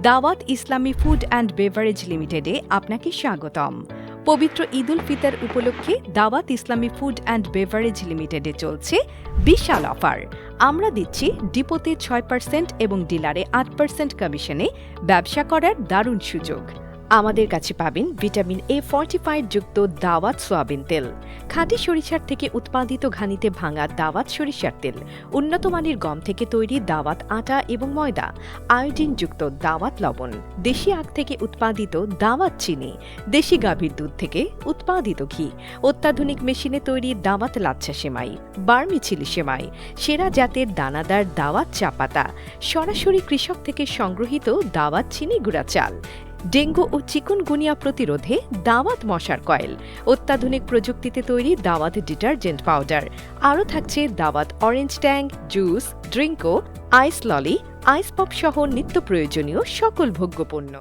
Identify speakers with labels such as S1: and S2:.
S1: দাওয়াত ইসলামী food and beverage লিমিটেডে আপনাকে স্বাগতম। পবিত্র ঈদ উল ফিতর উপলক্ষে দাওয়াত ইসলামী ফুড অ্যান্ড বেভারেজ লিমিটেডে চলছে বিশাল অফার। আমরা দিচ্ছি ডিপোতে 6% এবং ডিলারে 8% কমিশনে ব্যবসা করার দারুণ সুযোগ। আমাদের কাছে পাবেন ভিটামিন A ফর্টিফাইড যুক্ত দাওয়াত সোয়াবিন তেল, খাঁটি সরিষার থেকে উৎপাদিত ঘানিতে ভাঙা দাওয়াত সরিষার তেল, উন্নত মানের গম থেকে তৈরি দাওয়াত আটা এবং ময়দা, আয়োডিন যুক্ত দাওয়াত লবণ, দেশি আখ থেকে উৎপাদিত দাওয়াত চিনি, দেশি গাভীর দুধ থেকে উৎপাদিত ঘি, অত্যাধুনিক মেশিনে তৈরি দাওয়াত লাচ্ছা সেমাই, বার্মি চিলি সেমাই, সেরা জাতের দানাদার দাওয়াত চা পাতা, সরাসরি কৃষক থেকে সংগ্রহিত দাওয়াত চিনি গুঁড়া চাল, ডেঙ্গু ও চিকুনগুনিয়া প্রতিরোধে দাওয়াত মশার কয়েল, অত্যাধুনিক প্রযুক্তিতে তৈরি দাওয়াত ডিটারজেন্ট পাউডার, আরও থাকছে দাওয়াত অরেঞ্জ ট্যাং, জুস, ড্রিঙ্কো, আইস ললি, আইস পপ সহ নিত্য প্রয়োজনীয় সকল ভোগ্যপণ্য।